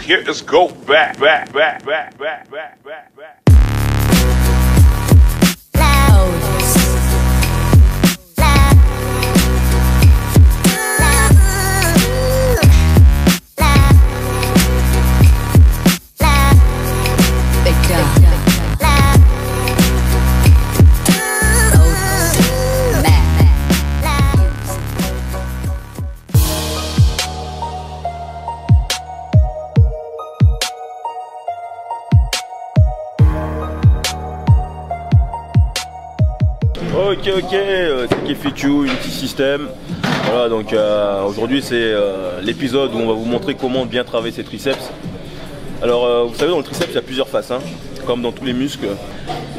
Here is go back. Ok, c'est Kefichu, Unity System. Voilà, donc aujourd'hui c'est l'épisode où on va vous montrer comment bien travailler ses triceps. Alors vous savez, dans le triceps il y a plusieurs faces, hein, comme dans tous les muscles.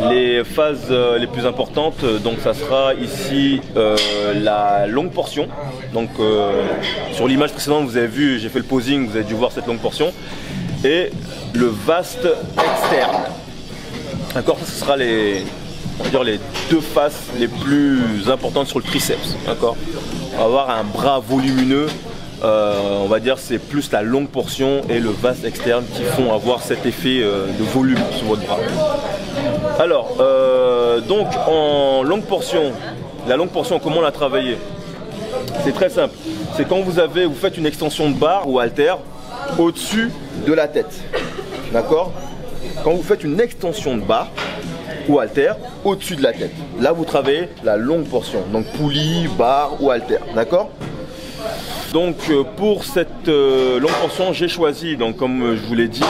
Les phases les plus importantes, donc ça sera ici la longue portion. Donc sur l'image précédente vous avez vu, j'ai fait le posing, vous avez dû voir cette longue portion. Et le vaste externe. D'accord, ce sera on va dire les deux faces les plus importantes sur le triceps. D'accord, on va avoir un bras volumineux, on va dire c'est plus la longue portion et le vaste externe qui font avoir cet effet de volume sur votre bras. Alors donc en longue portion, la longue portion, comment la travailler? C'est très simple, c'est quand vous faites une extension de barre ou haltère au-dessus de la tête. D'accord, quand vous faites une extension de barre ou haltère au-dessus de la tête, là vous travaillez la longue portion, donc poulie, barre ou haltère. D'accord, donc pour cette longue portion j'ai choisi, donc comme je vous l'ai dit,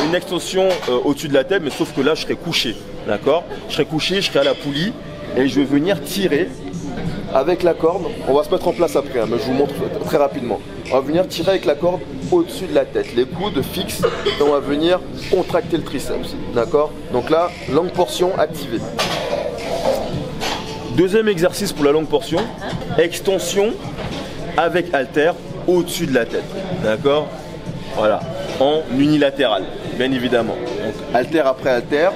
une extension au-dessus de la tête, mais sauf que là je serai couché. D'accord, je serai couché, je serai à la poulie et je vais venir tirer avec la corde. On va se mettre en place après, hein, mais je vous montre très rapidement. On va venir tirer avec la corde au-dessus de la tête, les coudes fixes, et on va venir contracter le triceps. D'accord, donc là, longue portion activée. Deuxième exercice pour la longue portion, extension avec haltère au-dessus de la tête. D'accord, voilà, en unilatéral, bien évidemment. Donc haltère après haltère,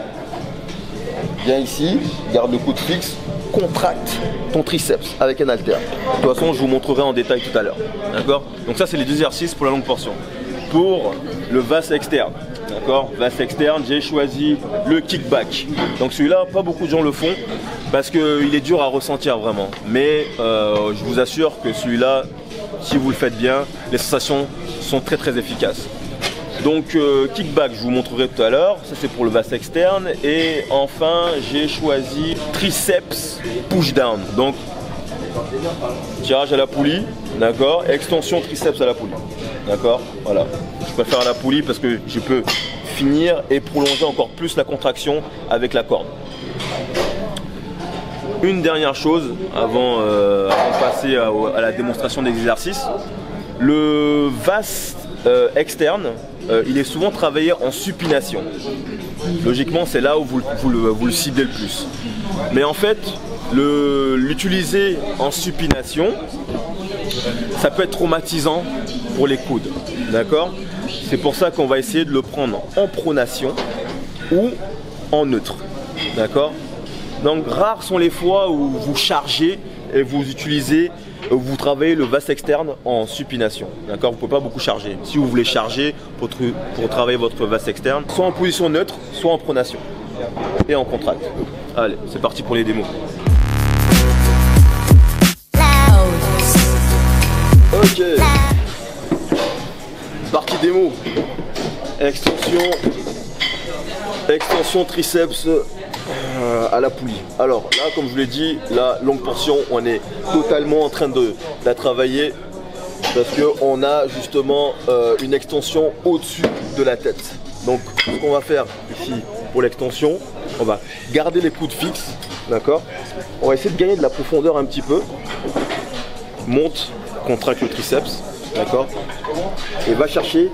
viens ici, garde le coude fixe, contracte ton triceps avec un haltère. De toute façon, je vous montrerai en détail tout à l'heure. D'accord, donc ça c'est les deux exercices pour la longue portion. Pour le vaste externe, d'accord, vaste externe, j'ai choisi le kickback. Donc celui-là, pas beaucoup de gens le font parce qu'il est dur à ressentir vraiment. Mais je vous assure que celui-là, si vous le faites bien, les sensations sont très efficaces. Donc kickback, je vous montrerai tout à l'heure, ça c'est pour le vaste externe. Et enfin j'ai choisi triceps push down, donc tirage à la poulie, d'accord, extension triceps à la poulie, d'accord, voilà. Je préfère à la poulie parce que je peux finir et prolonger encore plus la contraction avec la corde. Une dernière chose avant de passer à la démonstration des exercices, le vaste externe, il est souvent travaillé en supination. Logiquement, c'est là où vous le ciblez le plus. Mais en fait, l'utiliser en supination, ça peut être traumatisant pour les coudes. D'accord, c'est pour ça qu'on va essayer de le prendre en pronation ou en neutre. D'accord, donc rares sont les fois où vous chargez et vous travaillez le vaste externe en supination. D'accord, vous ne pouvez pas beaucoup charger. Si vous voulez charger pour travailler votre vaste externe, soit en position neutre, soit en pronation et en contracte. Allez, c'est parti pour les démos. Ok, partie démo. Extension triceps à la poulie. Alors là, comme je vous l'ai dit, la longue portion, on est totalement en train de la travailler parce qu'on a justement une extension au-dessus de la tête. Donc ce qu'on va faire ici pour l'extension, on va garder les coudes fixes, d'accord, on va essayer de gagner de la profondeur un petit peu, monte, contracte le triceps, d'accord, et va chercher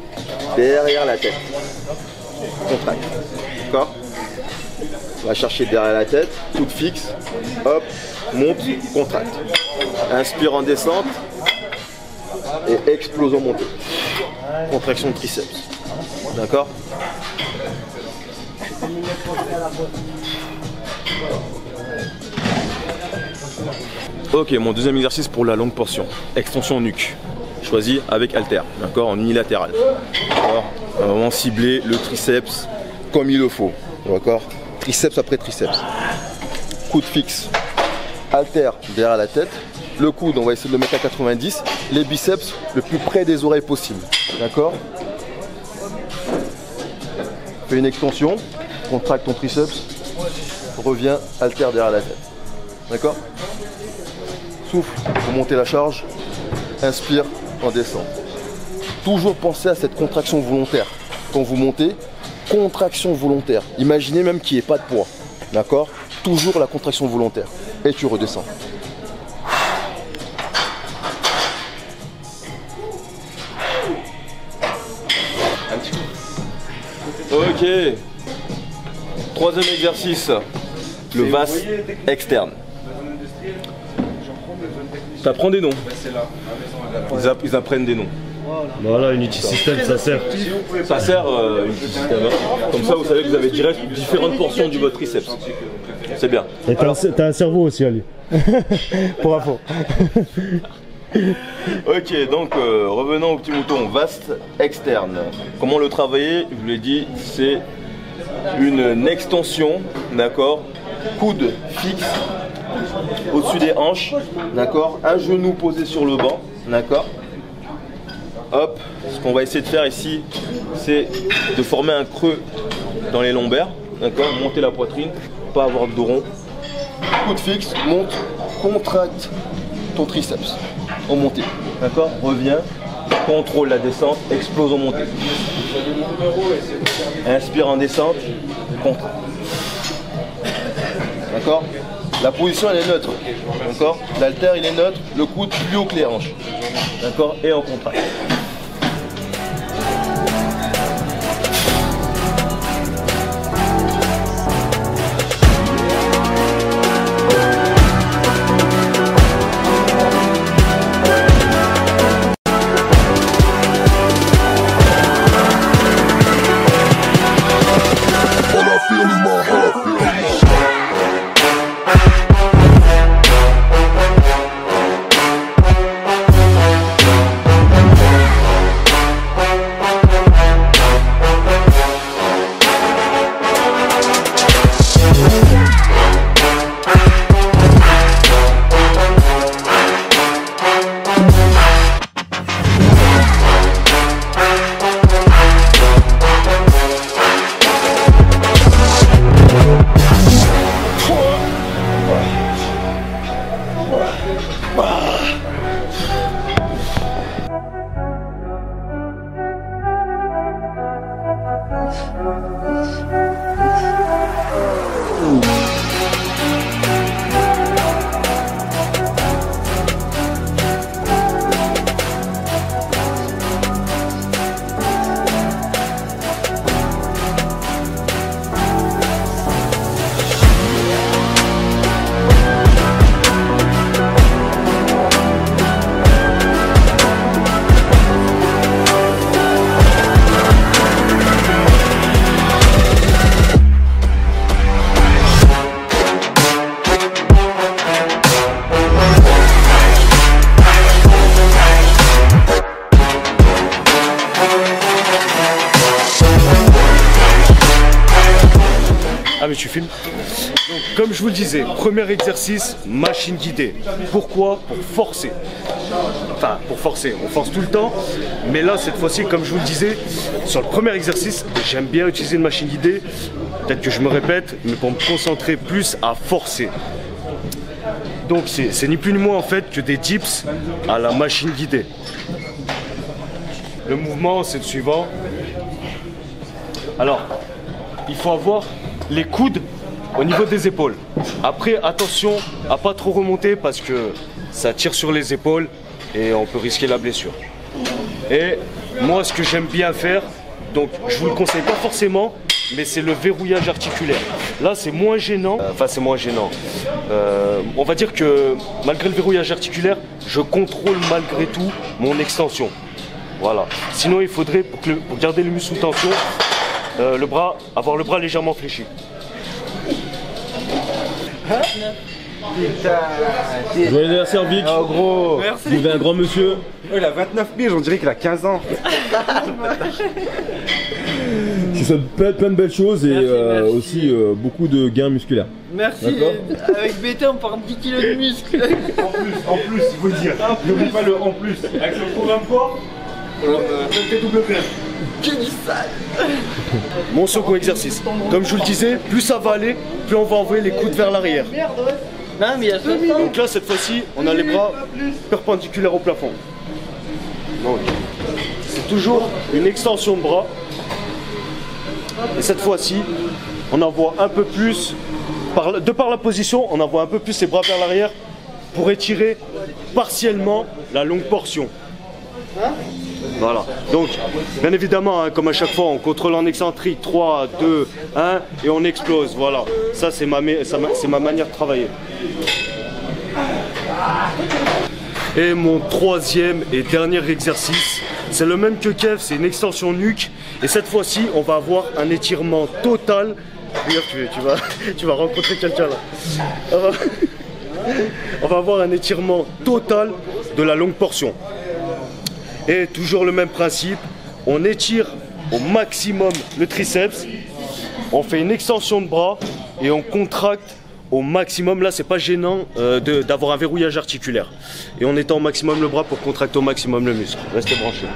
derrière la tête, contracte, d'accord. On va chercher derrière la tête, coude fixe, hop, monte, contracte. Inspire en descente et explose en montée. Contraction de triceps. D'accord? Ok, mon deuxième exercice pour la longue portion. Extension nuque. Choisi avec haltère, d'accord, en unilatéral. Alors, vraiment cibler le triceps comme il le faut. D'accord? Triceps après triceps. Coude fixe. Haltère derrière la tête. Le coude, on va essayer de le mettre à 90. Les biceps le plus près des oreilles possible. D'accord? Fais une extension. Contracte ton triceps. Reviens, haltère derrière la tête. D'accord? Souffle pour monter la charge. Inspire, on descend. Toujours penser à cette contraction volontaire. Quand vous montez, contraction volontaire. Imaginez même qu'il n'y ait pas de poids. D'accord? Toujours la contraction volontaire. Et tu redescends. Ok. Troisième exercice. Le VAS externe. Tu apprends des noms. Ils apprennent des noms. Voilà, Unity System, ça sert. Ça sert Unity System. Comme ça, vous savez que vous avez direct différentes portions du votre triceps. C'est bien. Et t'as un cerveau aussi, Ali. Pour info. Ok, donc revenons au petit mouton. Vaste externe. Comment le travailler? Je vous l'ai dit, c'est une extension, d'accord? Coude fixe au-dessus des hanches, d'accord? Un genou posé sur le banc, d'accord? Hop, ce qu'on va essayer de faire ici, c'est de former un creux dans les lombaires, d'accord? Monter la poitrine, pas avoir de dos rond. Coude fixe, monte, contracte ton triceps en montée, d'accord? Reviens, contrôle la descente, explose en montée. Inspire en descente, contracte. D'accord? La position elle est neutre, d'accord? L'haltère il est neutre, le coude plus haut que les hanches, d'accord? Et en contracte. Ah mais tu filmes. Donc, comme je vous le disais, premier exercice, machine guidée. Pourquoi? Pour forcer. Enfin, pour forcer, on force tout le temps. Mais là, cette fois-ci, comme je vous le disais, sur le premier exercice, j'aime bien utiliser une machine guidée. Peut-être que je me répète, mais pour me concentrer plus à forcer. Donc c'est ni plus ni moins en fait que des dips à la machine guidée. Le mouvement, c'est le suivant. Alors, il faut avoir les coudes au niveau des épaules. Après, attention à pas trop remonter parce que ça tire sur les épaules et on peut risquer la blessure. Et moi, ce que j'aime bien faire, donc je vous le conseille pas forcément, mais c'est le verrouillage articulaire. Là, c'est moins gênant. Enfin, c'est moins gênant. On va dire que malgré le verrouillage articulaire, je contrôle malgré tout mon extension. Voilà. Sinon, il faudrait, pour garder le muscle sous tension, avoir le bras légèrement fléchi. Putain. Joyeux anniversaire Vic. Oh gros. Merci. Vous avez un grand monsieur. Oh, il a 29 piges, on dirait qu'il a 15 ans. te souhaite plein de belles choses et Merci. aussi beaucoup de gains musculaires. Merci, avec BT on part 10 kilos de muscle. En plus, il faut dire. N'oublie pas le en plus. Avec le programme quoi c'est double plein. Que du sale. Mon second exercice. Comme je vous le disais, plus ça va aller, plus on va envoyer les coudes vers l'arrière. Non mais il y a ça. Donc là, cette fois-ci, on a les bras perpendiculaires au plafond. Donc, c'est toujours une extension de bras. Et cette fois-ci, on envoie un peu plus, de par la position, on envoie un peu plus les bras vers l'arrière pour étirer partiellement la longue portion. Voilà. Donc, bien évidemment, hein, comme à chaque fois, on contrôle en excentrique 3, 2, 1 et on explose. Voilà. Ça, c'est ma manière de travailler. Et mon troisième et dernier exercice, c'est le même que Kev, c'est une extension nuque. Et cette fois-ci, on va avoir un étirement total. D'ailleurs, tu vas rencontrer quelqu'un là. On va avoir un étirement total de la longue portion. Et toujours le même principe, on étire au maximum le triceps, on fait une extension de bras et on contracte au maximum. Là, c'est pas gênant d'avoir un verrouillage articulaire. Et on étend au maximum le bras pour contracter au maximum le muscle. Restez branchés.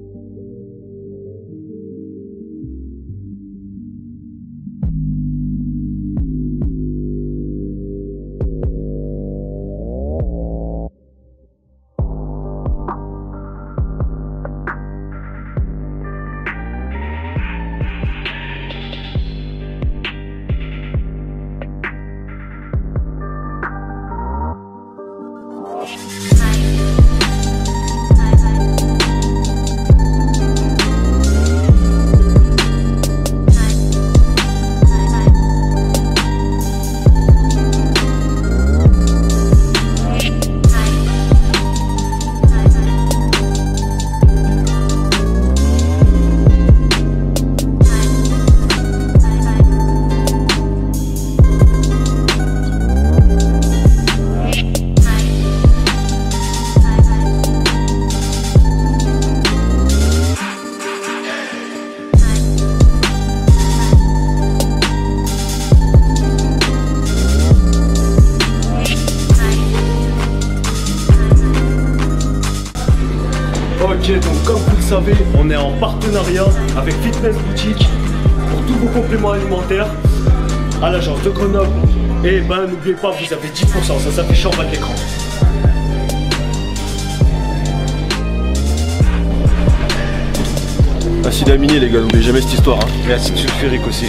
Ok, donc comme vous le savez, on est en partenariat avec Fitness Boutique pour tous vos compléments alimentaires à l'agence de Grenoble. Et ben n'oubliez pas, vous avez 10%, ça s'affiche en bas de l'écran. Acide aminé les gars, n'oubliez jamais cette histoire. Hein. Et acide sulfurique aussi.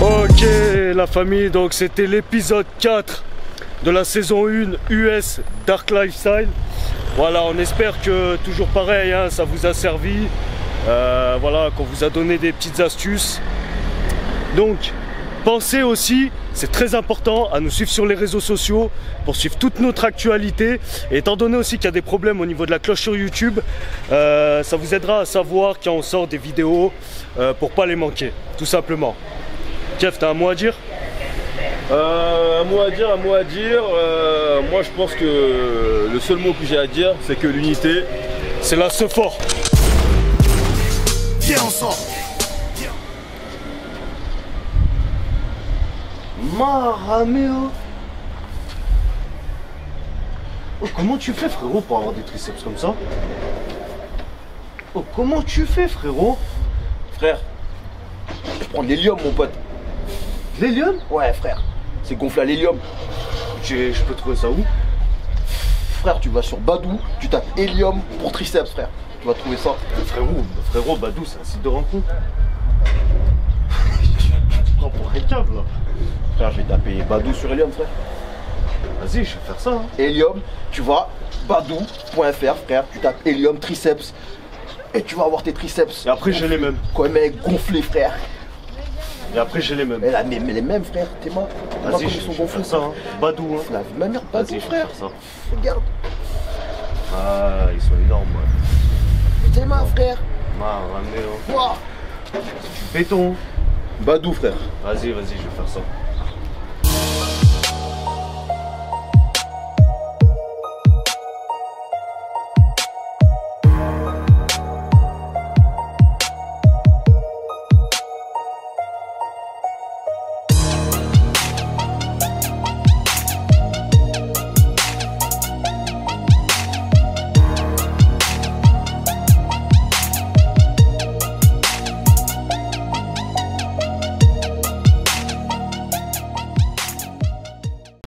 Ok la famille, donc c'était l'épisode 4 de la saison 1 US Dark Lifestyle. Voilà, on espère que toujours pareil, hein, ça vous a servi. Voilà, qu'on vous a donné des petites astuces. Donc, pensez aussi, c'est très important, à nous suivre sur les réseaux sociaux pour suivre toute notre actualité. Et étant donné aussi qu'il y a des problèmes au niveau de la cloche sur YouTube, ça vous aidera à savoir quand on sort des vidéos pour pas les manquer, tout simplement. Kev, t'as un mot à dire? Un mot à dire. Moi je pense que le seul mot que j'ai à dire, c'est que l'unité, c'est là ce fort. Viens ensemble. Marameo. Oh, comment tu fais frérot pour avoir des triceps comme ça? Oh, comment tu fais frérot? frère, je prends de l'hélium mon pote. L'hélium? Ouais frère, c'est gonflé à l'hélium. Je peux trouver ça où? frère, tu vas sur Badou, tu tapes hélium pour triceps, frère. Tu vas trouver ça. Frérot, Badou, c'est un site de rencontre. Tu te prends pour un câble là. Frère, je vais taper Badou sur hélium, frère. Vas-y, je vais faire ça. Hein. Hélium, tu vas badou.fr, frère, tu tapes hélium triceps. Et tu vas avoir tes triceps. Et après, j'ai les mêmes. Quand même gonflés, frère. Et après, j'ai les mêmes. Mais les mêmes, frère, t'es mort. Vas-y, je vais faire ça. Hein. Badou, hein. La vie de ma mère, Vas-y, Badou, je vais frère. faire ça. Regarde. Ah, ils sont énormes, ouais. T'es mort, frère. Ah, ramenez, hein. Ouah. Béton. Badou, frère. Vas-y, je vais faire ça.